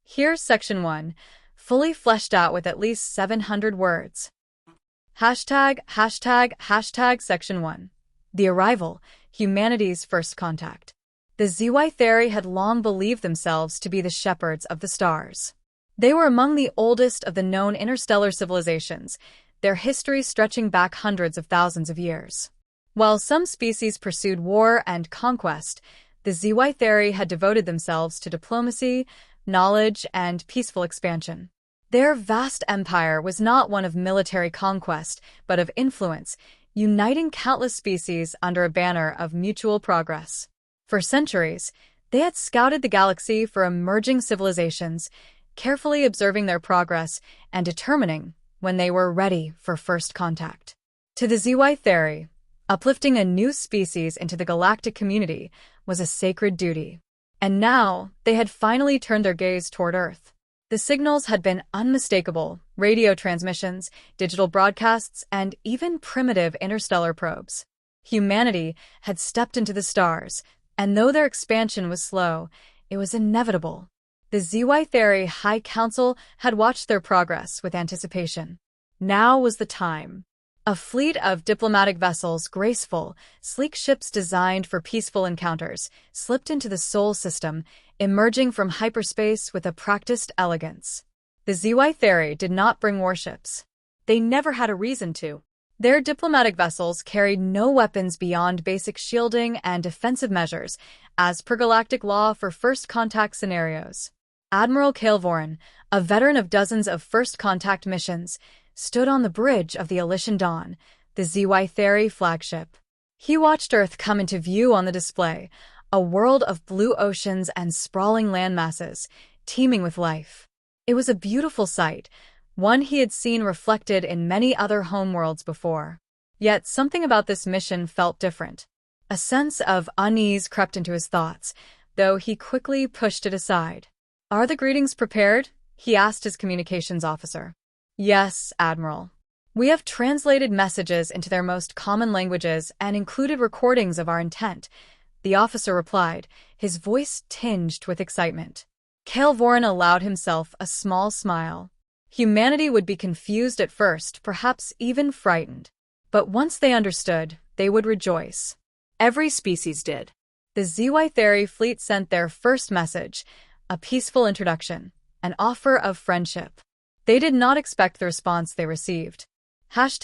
Here's Section 1, fully fleshed out with at least 700 words. ##### Section 1. The Arrival, Humanity's First Contact. The HFY had long believed themselves to be the shepherds of the stars. They were among the oldest of the known interstellar civilizations, their history stretching back hundreds of thousands of years. While some species pursued war and conquest, the HFY had devoted themselves to diplomacy, knowledge, and peaceful expansion. Their vast empire was not one of military conquest, but of influence, uniting countless species under a banner of mutual progress. For centuries, they had scouted the galaxy for emerging civilizations, carefully observing their progress and determining when they were ready for first contact. To the HFY, uplifting a new species into the galactic community was a sacred duty. And now, they had finally turned their gaze toward Earth. The signals had been unmistakable: radio transmissions, digital broadcasts, and even primitive interstellar probes. Humanity had stepped into the stars, and though their expansion was slow, it was inevitable. The HFY High Council had watched their progress with anticipation. Now was the time. A fleet of diplomatic vessels, graceful, sleek ships designed for peaceful encounters, slipped into the Sol system, emerging from hyperspace with a practiced elegance. The HFY did not bring warships. They never had a reason to. Their diplomatic vessels carried no weapons beyond basic shielding and defensive measures, as per galactic law for first contact scenarios. Admiral Kael'Voran, a veteran of dozens of first contact missions, stood on the bridge of the Elysian Dawn, the HFY flagship. He watched Earth come into view on the display, a world of blue oceans and sprawling landmasses, teeming with life. It was a beautiful sight, one he had seen reflected in many other homeworlds before. Yet something about this mission felt different. A sense of unease crept into his thoughts, though he quickly pushed it aside. "Are the greetings prepared?" he asked his communications officer. "Yes, Admiral. We have translated messages into their most common languages and included recordings of our intent," the officer replied, his voice tinged with excitement. Kael'Voran allowed himself a small smile. Humanity would be confused at first, perhaps even frightened. But once they understood, they would rejoice. Every species did. The HFY fleet sent their first message, a peaceful introduction, an offer of friendship. They did not expect the response they received. ####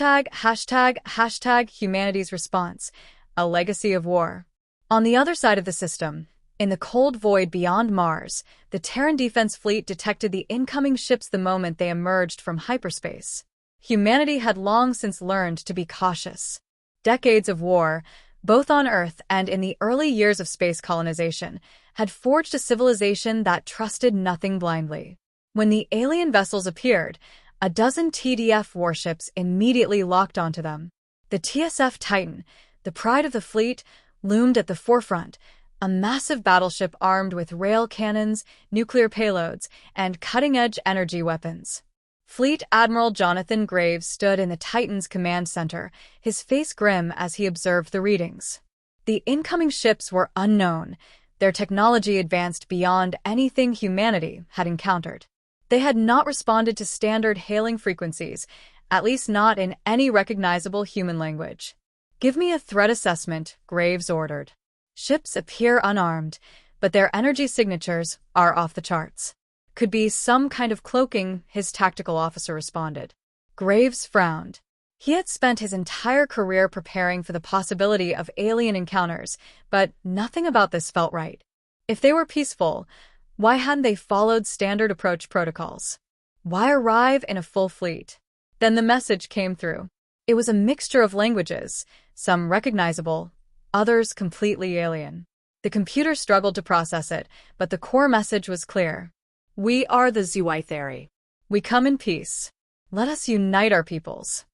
Humanity's response, a legacy of war. On the other side of the system, in the cold void beyond Mars, the Terran Defense Fleet detected the incoming ships the moment they emerged from hyperspace. Humanity had long since learned to be cautious. Decades of war, both on Earth and in the early years of space colonization, had forged a civilization that trusted nothing blindly. When the alien vessels appeared, a dozen TDF warships immediately locked onto them. The TSF Titan, the pride of the fleet, loomed at the forefront, a massive battleship armed with rail cannons, nuclear payloads, and cutting-edge energy weapons. Fleet Admiral Jonathan Graves stood in the Titan's command center, his face grim as he observed the readings. The incoming ships were unknown. Their technology advanced beyond anything humanity had encountered. They had not responded to standard hailing frequencies, at least not in any recognizable human language. "Give me a threat assessment," Graves ordered. "Ships appear unarmed, but their energy signatures are off the charts." "Could be some kind of cloaking," his tactical officer responded. Graves frowned. He had spent his entire career preparing for the possibility of alien encounters, but nothing about this felt right. If they were peaceful, why hadn't they followed standard approach protocols? Why arrive in a full fleet? Then the message came through. It was a mixture of languages, some recognizable, others completely alien. The computer struggled to process it, but the core message was clear. "We are the HFY. We come in peace. Let us unite our peoples."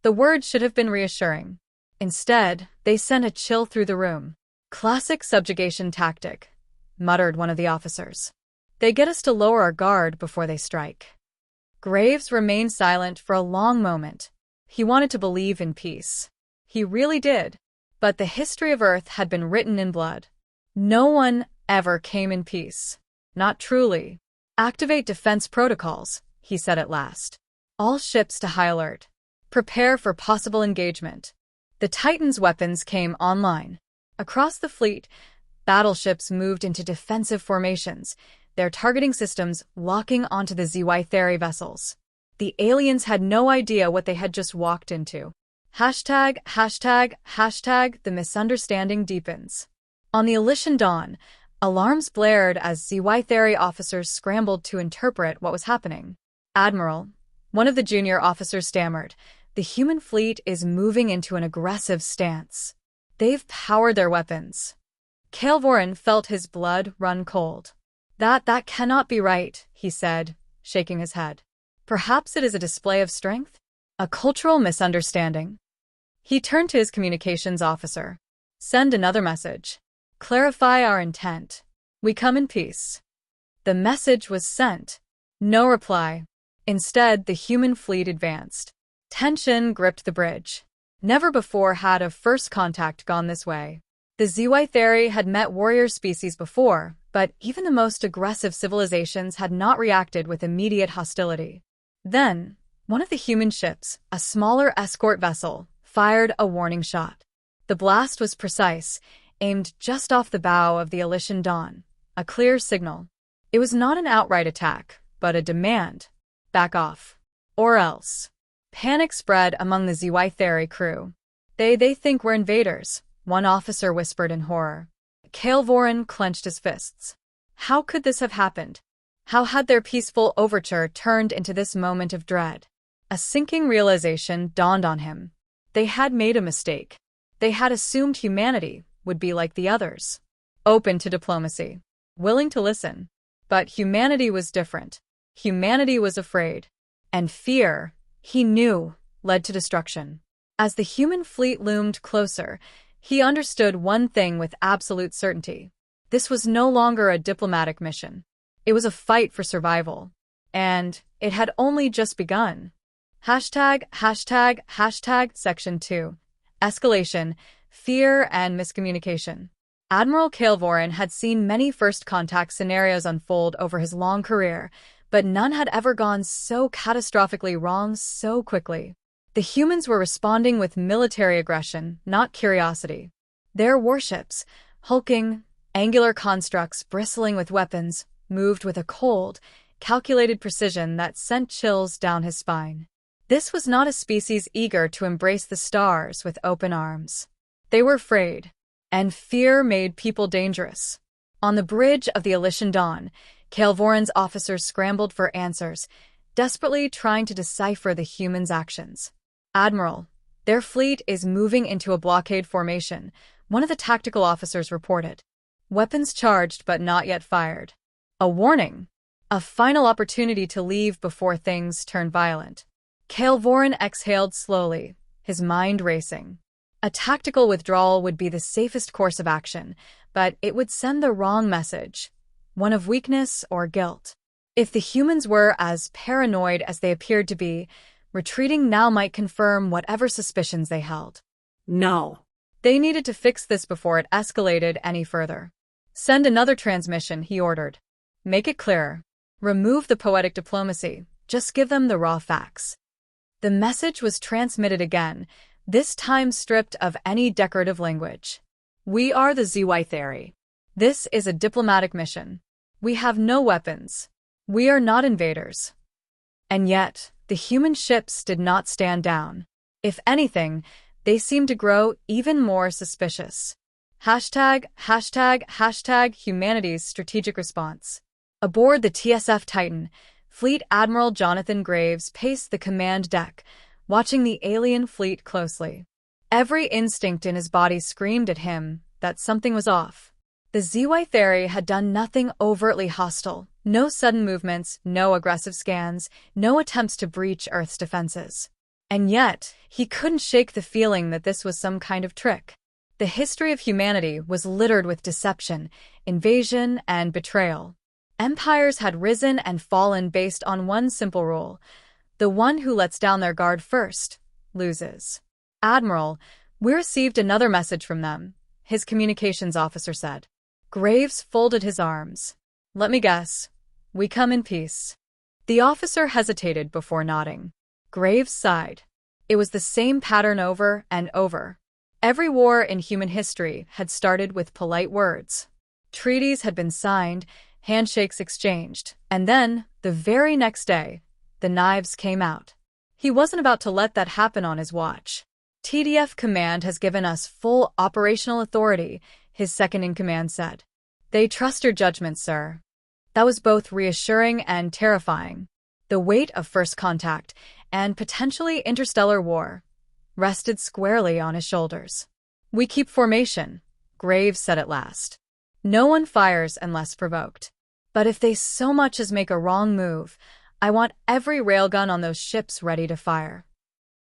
The words should have been reassuring. Instead, they sent a chill through the room. "Classic subjugation tactic," muttered one of the officers. "They get us to lower our guard before they strike." Graves remained silent for a long moment. He wanted to believe in peace. He really did. But the history of Earth had been written in blood. No one ever came in peace. Not truly. Activate defense protocols, he said at last. All ships to high alert. Prepare for possible engagement. The Titan's weapons came online. Across the fleet, battleships moved into defensive formations, their targeting systems locking onto the HFY vessels. The aliens had no idea what they had just walked into. #####, the misunderstanding deepens. On the Elysian Dawn, alarms blared as HFY officers scrambled to interpret what was happening. "Admiral," one of the junior officers stammered, "the human fleet is moving into an aggressive stance. They've powered their weapons." Calvorin felt his blood run cold. That cannot be right," he said, shaking his head. "Perhaps it is a display of strength? A cultural misunderstanding?" He turned to his communications officer. "Send another message. Clarify our intent. We come in peace." The message was sent. No reply. Instead, the human fleet advanced. Tension gripped the bridge. Never before had a first contact gone this way. The HFY had met warrior species before, but even the most aggressive civilizations had not reacted with immediate hostility. Then, one of the human ships, a smaller escort vessel, fired a warning shot. The blast was precise, aimed just off the bow of the Elysian Dawn, a clear signal. It was not an outright attack, but a demand. Back off. Or else. Panic spread among the HFY crew. They think we're invaders," one officer whispered in horror. Calvorin clenched his fists. How could this have happened? How had their peaceful overture turned into this moment of dread? A sinking realization dawned on him. They had made a mistake. They had assumed humanity would be like the others. Open to diplomacy. Willing to listen. But humanity was different. Humanity was afraid. And fear, he knew, led to destruction. As the human fleet loomed closer, he understood one thing with absolute certainty. This was no longer a diplomatic mission. It was a fight for survival. And it had only just begun. ####, Section 2. Escalation, Fear and Miscommunication. Admiral Calvorin had seen many first contact scenarios unfold over his long career, but none had ever gone so catastrophically wrong so quickly. The humans were responding with military aggression, not curiosity. Their warships, hulking, angular constructs bristling with weapons, moved with a cold, calculated precision that sent chills down his spine. This was not a species eager to embrace the stars with open arms. They were afraid, and fear made people dangerous. On the bridge of the Elysian Dawn, Calvorin's officers scrambled for answers, desperately trying to decipher the humans' actions. "Admiral, their fleet is moving into a blockade formation," one of the tactical officers reported. "Weapons charged but not yet fired. A warning. A final opportunity to leave before things turn violent." Calvorin exhaled slowly, his mind racing. A tactical withdrawal would be the safest course of action, but it would send the wrong message, one of weakness or guilt. If the humans were as paranoid as they appeared to be, retreating now might confirm whatever suspicions they held. No. They needed to fix this before it escalated any further. "Send another transmission," he ordered. "Make it clearer. Remove the poetic diplomacy. Just give them the raw facts." The message was transmitted again, this time stripped of any decorative language. "We are the HFY. This is a diplomatic mission. We have no weapons. We are not invaders." And yet, the human ships did not stand down. If anything, they seemed to grow even more suspicious. ####, Humanity's strategic response. Aboard the TSF Titan, Fleet Admiral Jonathan Graves paced the command deck, watching the alien fleet closely. Every instinct in his body screamed at him that something was off. The HFY had done nothing overtly hostile, no sudden movements, no aggressive scans, no attempts to breach Earth's defenses. And yet, he couldn't shake the feeling that this was some kind of trick. The history of humanity was littered with deception, invasion, and betrayal. Empires had risen and fallen based on one simple rule: the one who lets down their guard first loses. "Admiral, we received another message from them," his communications officer said. Graves folded his arms. "Let me guess. We come in peace. The officer hesitated before nodding. Graves sighed. It was the same pattern over and over. Every war in human history had started with polite words. Treaties had been signed, handshakes exchanged, and then, the very next day, the knives came out. He wasn't about to let that happen on his watch. TDF Command has given us full operational authority, his second-in-command said. They trust your judgment, sir. That was both reassuring and terrifying. The weight of first contact and potentially interstellar war rested squarely on his shoulders. We keep formation, Graves said at last. No one fires unless provoked. But if they so much as make a wrong move, I want every railgun on those ships ready to fire.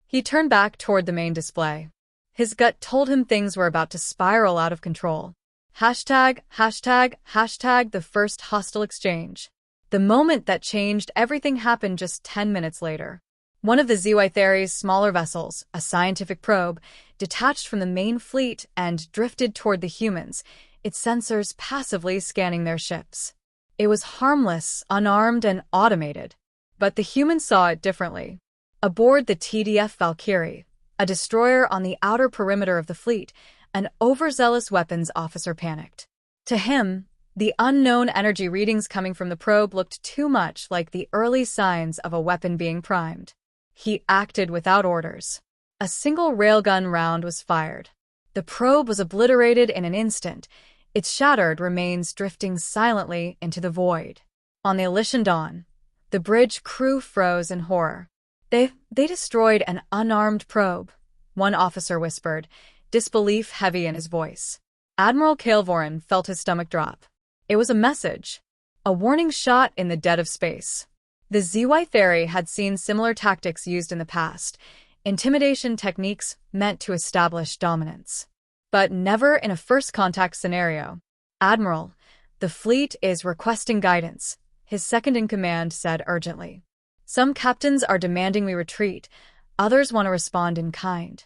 He turned back toward the main display. His gut told him things were about to spiral out of control. Hashtag, hashtag, hashtag the first hostile exchange. The moment that changed everything happened just 10 minutes later. One of the ZY Thery's smaller vessels, a scientific probe, detached from the main fleet and drifted toward the humans, its sensors passively scanning their ships. It was harmless, unarmed, and automated. But the humans saw it differently. Aboard the TDF Valkyrie, a destroyer on the outer perimeter of the fleet, an overzealous weapons officer panicked. To him, the unknown energy readings coming from the probe looked too much like the early signs of a weapon being primed. He acted without orders. A single railgun round was fired. The probe was obliterated in an instant, its shattered remains drifting silently into the void. On the Elysian dawn, the bridge crew froze in horror. They destroyed an unarmed probe, one officer whispered, disbelief heavy in his voice. Admiral Kael'Vorin felt his stomach drop. It was a message, a warning shot in the dead of space. The ZY Thery had seen similar tactics used in the past, intimidation techniques meant to establish dominance. But never in a first-contact scenario. Admiral, the fleet is requesting guidance, his second-in-command said urgently. Some captains are demanding we retreat, others want to respond in kind.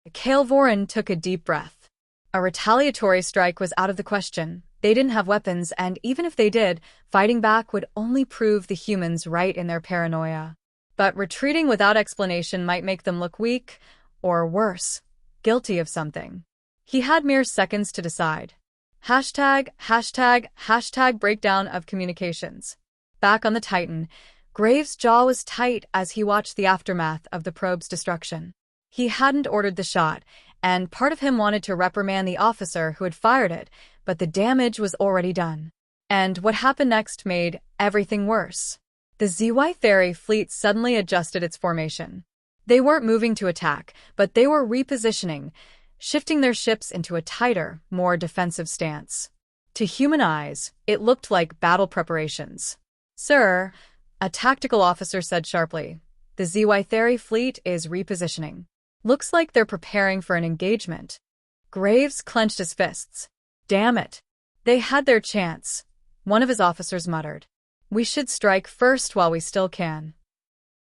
Kael'Vorin took a deep breath. A retaliatory strike was out of the question. They didn't have weapons, and even if they did, fighting back would only prove the humans right in their paranoia. But retreating without explanation might make them look weak, or worse, guilty of something. He had mere seconds to decide. Hashtag, hashtag, hashtag breakdown of communications. Back on the Titan, Graves' jaw was tight as he watched the aftermath of the probe's destruction. He hadn't ordered the shot, and part of him wanted to reprimand the officer who had fired it, but the damage was already done. And what happened next made everything worse. The ZY Thery fleet suddenly adjusted its formation. They weren't moving to attack, but they were repositioning, shifting their ships into a tighter, more defensive stance. To human eyes, it looked like battle preparations. Sir, a tactical officer said sharply, the ZY Thery fleet is repositioning. Looks like they're preparing for an engagement. Graves clenched his fists. Damn it. They had their chance. One of his officers muttered. We should strike first while we still can.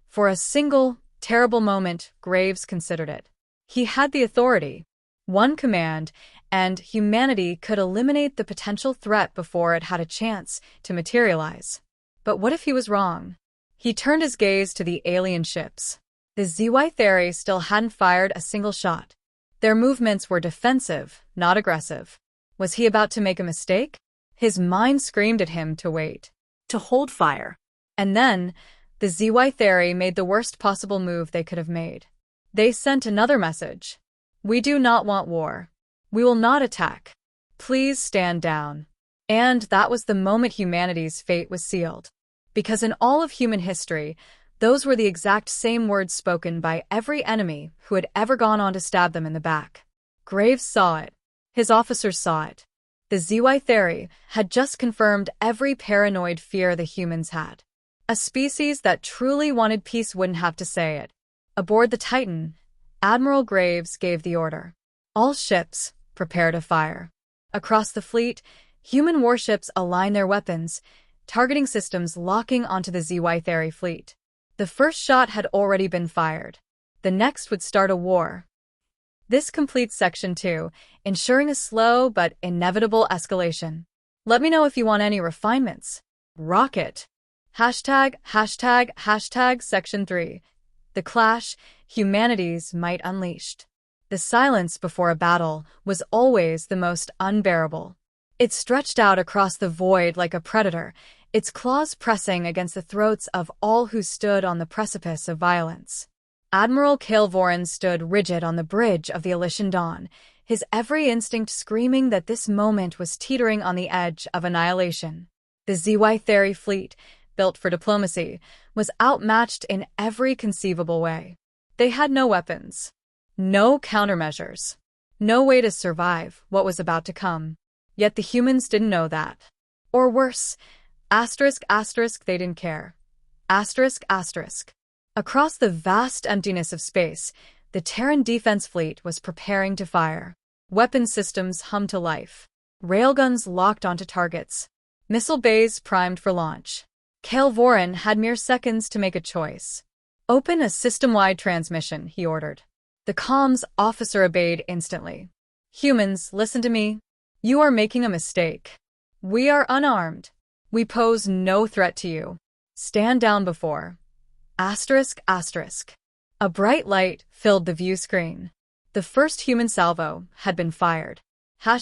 For a single, terrible moment, Graves considered it. He had the authority. One command, and humanity could eliminate the potential threat before it had a chance to materialize. But what if he was wrong? He turned his gaze to the alien ships. The ZY Thery still hadn't fired a single shot. Their movements were defensive, not aggressive. Was he about to make a mistake? His mind screamed at him to wait, to hold fire. And then, the ZY Thery made the worst possible move they could have made. They sent another message. We do not want war. We will not attack. Please stand down. And that was the moment humanity's fate was sealed. Because in all of human history, those were the exact same words spoken by every enemy who had ever gone on to stab them in the back. Graves saw it. His officers saw it. The ZY Thery had just confirmed every paranoid fear the humans had. A species that truly wanted peace wouldn't have to say it. Aboard the Titan, Admiral Graves gave the order. All ships, prepare to fire. Across the fleet, human warships aligned their weapons, targeting systems locking onto the ZY Thery fleet. The first shot had already been fired. The next would start a war. This completes Section 2, ensuring a slow but inevitable escalation. Let me know if you want any refinements. Rocket. Section 3. The Clash, Humanity's Might Unleashed. The silence before a battle was always the most unbearable. It stretched out across the void like a predator, its claws pressing against the throats of all who stood on the precipice of violence. Admiral Kael'Voran stood rigid on the bridge of the Elysian Dawn, his every instinct screaming that this moment was teetering on the edge of annihilation. The ZY fleet, built for diplomacy, was outmatched in every conceivable way. They had no weapons, no countermeasures, no way to survive what was about to come. Yet the humans didn't know that. Or worse, they didn't care. Across the vast emptiness of space, the Terran Defense Fleet was preparing to fire. Weapon systems hummed to life. Railguns locked onto targets. Missile bays primed for launch. Kael'Voran had mere seconds to make a choice. "Open a system-wide transmission," he ordered. The comms officer obeyed instantly. "Humans, listen to me. You are making a mistake. We are unarmed. We pose no threat to you. Stand down before. A bright light filled the view screen. The first human salvo had been fired. The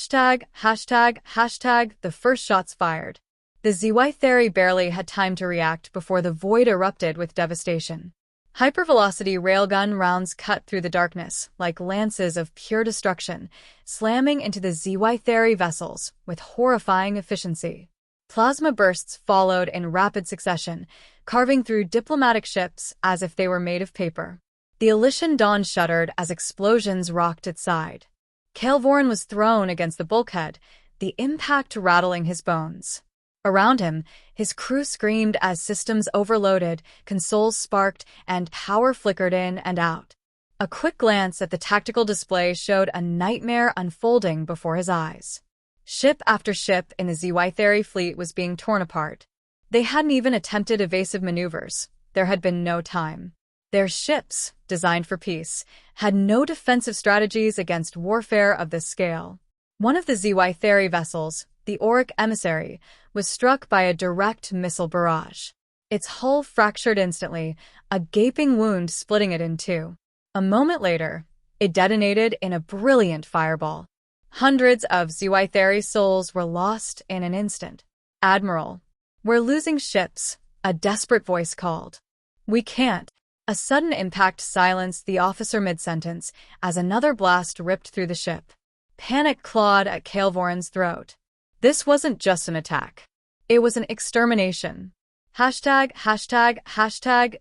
first shots fired. The ZY barely had time to react before the void erupted with devastation. Hypervelocity railgun rounds cut through the darkness like lances of pure destruction, slamming into the ZY vessels with horrifying efficiency. Plasma bursts followed in rapid succession, carving through diplomatic ships as if they were made of paper. The Elysian Dawn shuddered as explosions rocked its side. Kael'Voran was thrown against the bulkhead, the impact rattling his bones. Around him, his crew screamed as systems overloaded, consoles sparked, and power flickered in and out. A quick glance at the tactical display showed a nightmare unfolding before his eyes. Ship after ship in the ZY fleet was being torn apart. They hadn't even attempted evasive maneuvers. There had been no time. Their ships, designed for peace, had no defensive strategies against warfare of this scale. One of the ZY vessels, the Auric Emissary, was struck by a direct missile barrage. Its hull fractured instantly, a gaping wound splitting it in two. A moment later, it detonated in a brilliant fireball. Hundreds of ZY souls were lost in an instant. "Admiral, we're losing ships," a desperate voice called. "We can't." A sudden impact silenced the officer mid-sentence as another blast ripped through the ship. Panic clawed at Kael'Voran's throat. This wasn't just an attack. It was an extermination.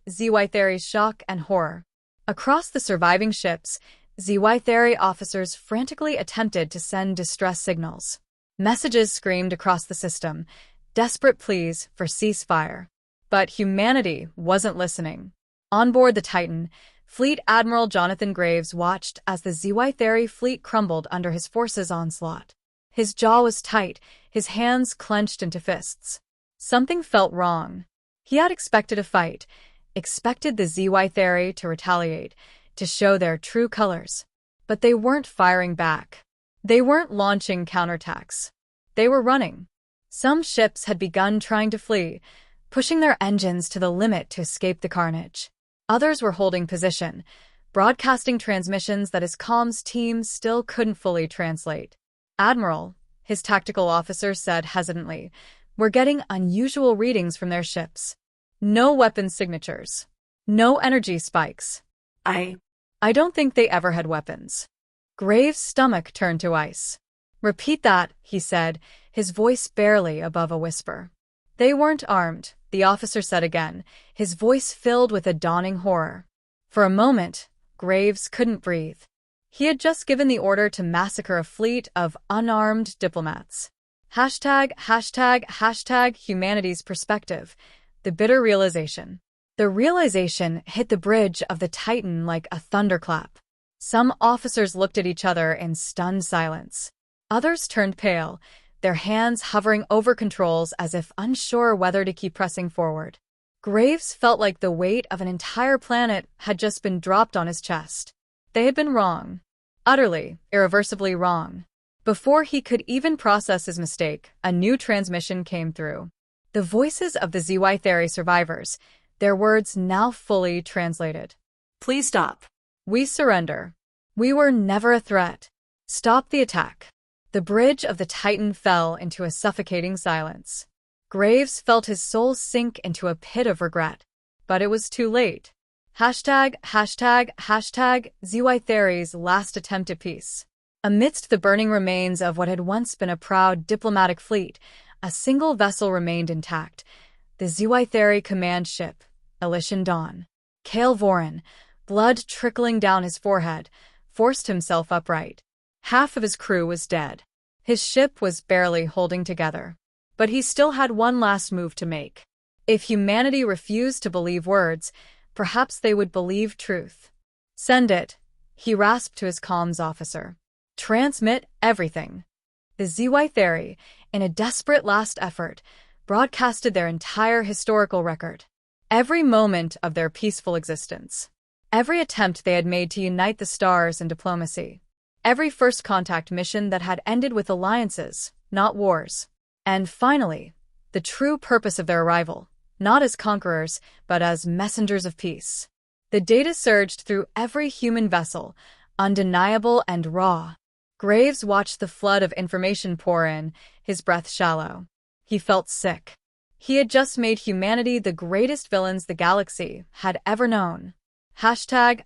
ZY shock and horror. Across the surviving ships, ZY officers frantically attempted to send distress signals. Messages screamed across the system, desperate pleas for ceasefire. But humanity wasn't listening. On board the Titan, Fleet Admiral Jonathan Graves watched as the ZY fleet crumbled under his forces' onslaught. His jaw was tight, his hands clenched into fists. Something felt wrong. He had expected a fight, expected the ZY to retaliate, to show their true colors. But they weren't firing back. They weren't launching counterattacks. They were running. Some ships had begun trying to flee, pushing their engines to the limit to escape the carnage. Others were holding position, broadcasting transmissions that his comms team still couldn't fully translate. "Admiral," his tactical officer said hesitantly, "we're getting unusual readings from their ships. No weapon signatures. No energy spikes." I don't think they ever had weapons." Graves' stomach turned to ice. "Repeat that," he said, his voice barely above a whisper. "They weren't armed," the officer said again, his voice filled with a dawning horror. For a moment, Graves couldn't breathe. He had just given the order to massacre a fleet of unarmed diplomats. Humanity's perspective. The bitter realization. The realization hit the bridge of the Titan like a thunderclap. Some officers looked at each other in stunned silence. Others turned pale, their hands hovering over controls as if unsure whether to keep pressing forward. Graves felt like the weight of an entire planet had just been dropped on his chest. They had been wrong. Utterly, irreversibly wrong. Before he could even process his mistake, a new transmission came through. The voices of the ZY Theory survivors, their words now fully translated. Please stop. We surrender. We were never a threat. Stop the attack. The bridge of the Titan fell into a suffocating silence. Graves felt his soul sink into a pit of regret. But it was too late. Hashtag ZY Theory's last attempt at peace. Amidst the burning remains of what had once been a proud diplomatic fleet, a single vessel remained intact. The ZY Theory command ship, Elysian Dawn. Cale Voran, blood trickling down his forehead, forced himself upright. Half of his crew was dead. His ship was barely holding together. But he still had one last move to make. If humanity refused to believe words, perhaps they would believe truth. Send it, he rasped to his comms officer. Transmit everything. The ZY Theory, in a desperate last effort, broadcasted their entire historical record. Every moment of their peaceful existence. Every attempt they had made to unite the stars in diplomacy. Every first contact mission that had ended with alliances, not wars. And finally, the true purpose of their arrival, not as conquerors, but as messengers of peace. The data surged through every human vessel, undeniable and raw. Graves watched the flood of information pour in, his breath shallow. He felt sick. He had just made humanity the greatest villains the galaxy had ever known. Hashtag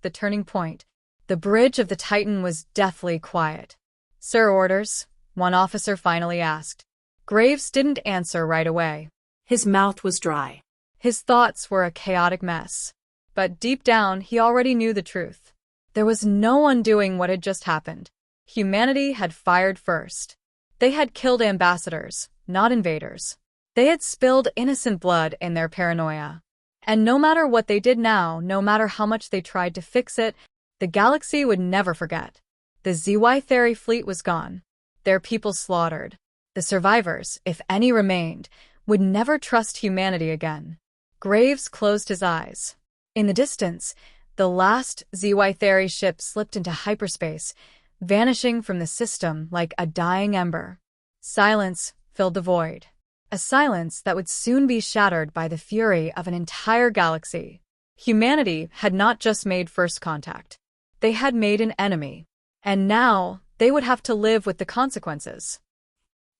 the turning point. The bridge of the Titan was deathly quiet. Sir, orders? One officer finally asked. Graves didn't answer right away. His mouth was dry. His thoughts were a chaotic mess. But deep down, he already knew the truth. There was no undoing what had just happened. Humanity had fired first. They had killed ambassadors, not invaders. They had spilled innocent blood in their paranoia. And no matter what they did now, no matter how much they tried to fix it, the galaxy would never forget. The ZY Theory fleet was gone. Their people slaughtered. The survivors, if any remained, would never trust humanity again. Graves closed his eyes. In the distance, the last ZY Theory ship slipped into hyperspace, vanishing from the system like a dying ember. Silence filled the void. A silence that would soon be shattered by the fury of an entire galaxy. Humanity had not just made first contact. They had made an enemy. And now, they would have to live with the consequences.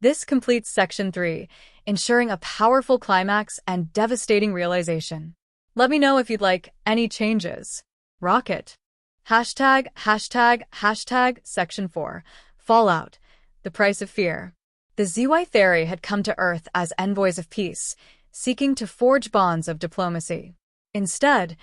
This completes Section 3, ensuring a powerful climax and devastating realization. Let me know if you'd like any changes. Rocket. Hashtag Section 4, Fallout, the price of fear. The ZY Theory had come to Earth as envoys of peace, seeking to forge bonds of diplomacy. Instead,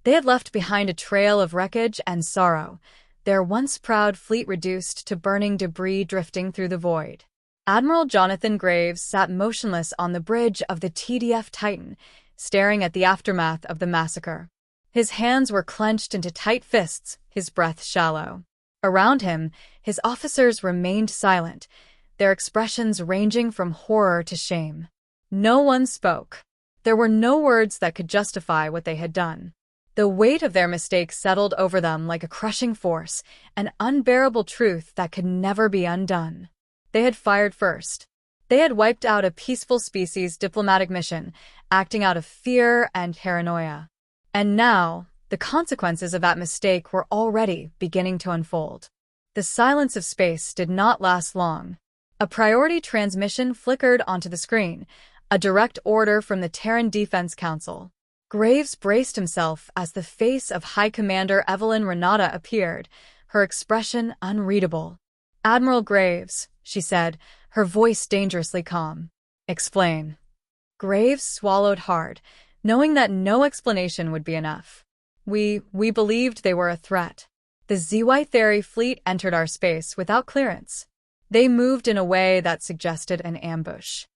they had left behind a trail of wreckage and sorrow, their once proud fleet reduced to burning debris drifting through the void. Admiral Jonathan Graves sat motionless on the bridge of the TDF Titan, staring at the aftermath of the massacre. His hands were clenched into tight fists, his breath shallow. Around him, his officers remained silent, their expressions ranging from horror to shame. No one spoke. There were no words that could justify what they had done. The weight of their mistake settled over them like a crushing force, an unbearable truth that could never be undone. They had fired first. They had wiped out a peaceful species' diplomatic mission, acting out of fear and paranoia. And now, the consequences of that mistake were already beginning to unfold. The silence of space did not last long. A priority transmission flickered onto the screen, a direct order from the Terran Defense Council. Graves braced himself as the face of High Commander Evelyn Renata appeared, her expression unreadable. Admiral Graves, she said, her voice dangerously calm. Explain. Graves swallowed hard, knowing that no explanation would be enough. We believed they were a threat. The ZY Theory fleet entered our space without clearance. They moved in a way that suggested an ambush.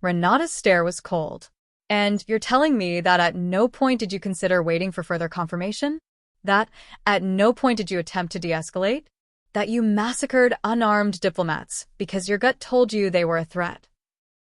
Renata's stare was cold. And you're telling me that at no point did you consider waiting for further confirmation? That at no point did you attempt to de-escalate? That you massacred unarmed diplomats because your gut told you they were a threat?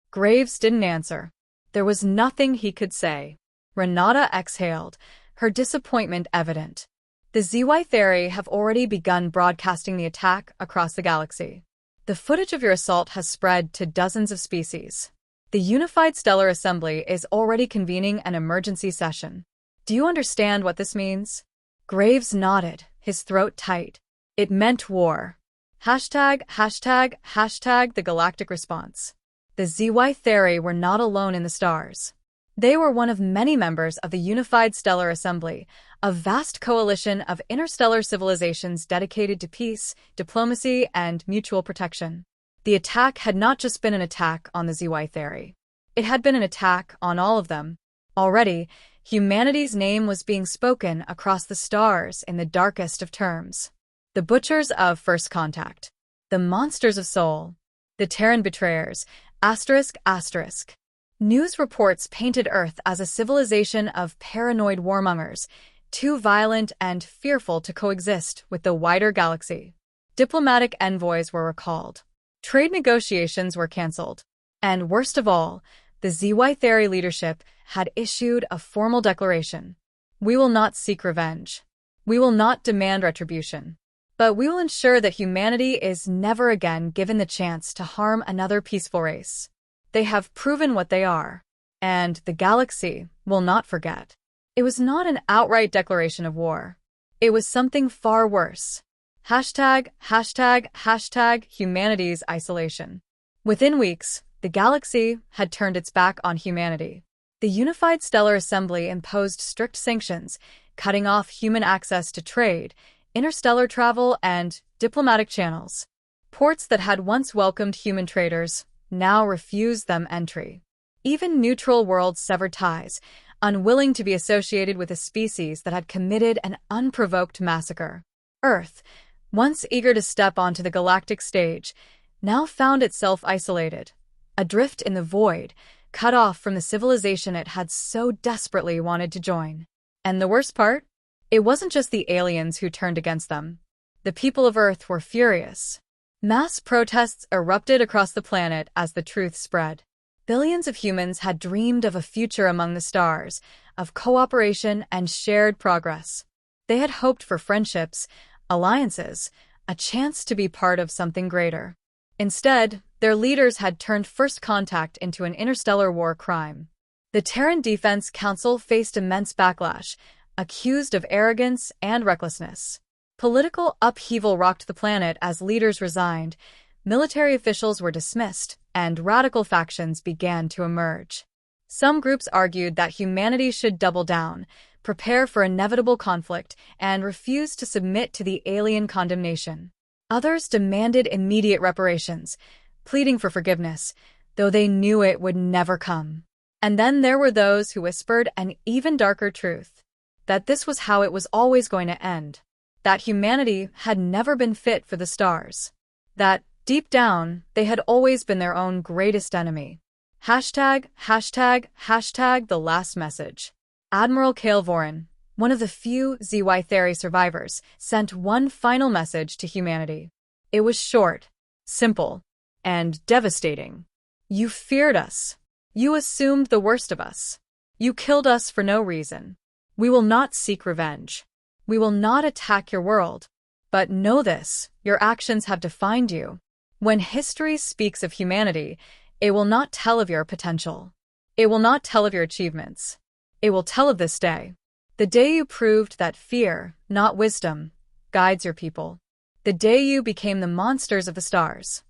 Graves didn't answer. There was nothing he could say. Renata exhaled, her disappointment evident. The ZY Theory have already begun broadcasting the attack across the galaxy. The footage of your assault has spread to dozens of species. The Unified Stellar Assembly is already convening an emergency session. Do you understand what this means? Graves nodded, his throat tight. It meant war. Hashtag, hashtag, hashtag the galactic response. The ZY Theory were not alone in the stars. They were one of many members of the Unified Stellar Assembly, a vast coalition of interstellar civilizations dedicated to peace, diplomacy, and mutual protection. The attack had not just been an attack on the ZY Theory. It had been an attack on all of them. Already, humanity's name was being spoken across the stars in the darkest of terms. The Butchers of First Contact. The Monsters of Soul. The Terran Betrayers. ***. News reports painted Earth as a civilization of paranoid warmongers, too violent and fearful to coexist with the wider galaxy. Diplomatic envoys were recalled. Trade negotiations were cancelled. And worst of all, the ZY Theory leadership had issued a formal declaration. We will not seek revenge. We will not demand retribution. But we will ensure that humanity is never again given the chance to harm another peaceful race. They have proven what they are, and the galaxy will not forget. It was not an outright declaration of war. It was something far worse. Hashtag, hashtag, hashtag humanity's isolation. Within weeks, the galaxy had turned its back on humanity. The Unified Stellar Assembly imposed strict sanctions, cutting off human access to trade, interstellar travel, and diplomatic channels. Ports that had once welcomed human traders now refused them entry. Even neutral worlds severed ties, unwilling to be associated with a species that had committed an unprovoked massacre. Earth, once eager to step onto the galactic stage, now found itself isolated, adrift in the void, cut off from the civilization it had so desperately wanted to join. And the worst part? It wasn't just the aliens who turned against them. The people of Earth were furious. Mass protests erupted across the planet as the truth spread. Billions of humans had dreamed of a future among the stars, of cooperation and shared progress. They had hoped for friendships, alliances, a chance to be part of something greater. Instead, their leaders had turned First Contact into an interstellar war crime. The Terran Defense Council faced immense backlash, accused of arrogance and recklessness. Political upheaval rocked the planet as leaders resigned, military officials were dismissed, and radical factions began to emerge. Some groups argued that humanity should double down, prepare for inevitable conflict, and refuse to submit to the alien condemnation. Others demanded immediate reparations, pleading for forgiveness, though they knew it would never come. And then there were those who whispered an even darker truth, that this was how it was always going to end. That humanity had never been fit for the stars. That, deep down, they had always been their own greatest enemy. Hashtag, hashtag, hashtag the last message. Admiral Kale Voren, one of the few ZY Theory survivors, sent one final message to humanity. It was short, simple, and devastating. You feared us. You assumed the worst of us. You killed us for no reason. We will not seek revenge. We will not attack your world. But know this, your actions have defined you. When history speaks of humanity, it will not tell of your potential. It will not tell of your achievements. It will tell of this day. The day you proved that fear, not wisdom, guides your people. The day you became the monsters of the stars.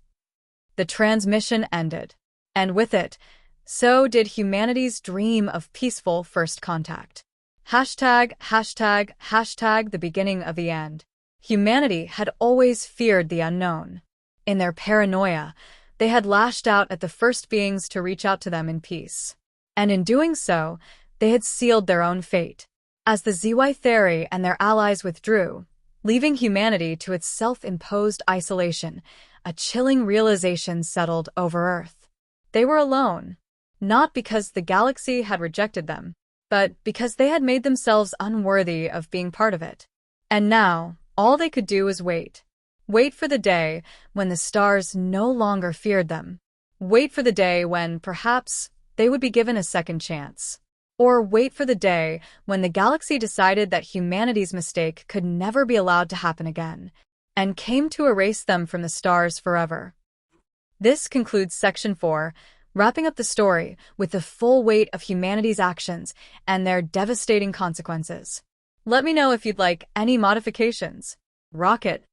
The transmission ended. And with it, so did humanity's dream of peaceful first contact. Hashtag, hashtag, hashtag the beginning of the end. Humanity had always feared the unknown. In their paranoia, they had lashed out at the first beings to reach out to them in peace. And in doing so, they had sealed their own fate. As the ZY Theory and their allies withdrew, leaving humanity to its self-imposed isolation, a chilling realization settled over Earth. They were alone, not because the galaxy had rejected them, but because they had made themselves unworthy of being part of it. And now, all they could do was wait. Wait for the day when the stars no longer feared them. Wait for the day when, perhaps, they would be given a second chance. Or wait for the day when the galaxy decided that humanity's mistake could never be allowed to happen again, and came to erase them from the stars forever. This concludes Section 4, wrapping up the story with the full weight of humanity's actions and their devastating consequences. Let me know if you'd like any modifications. Rocket.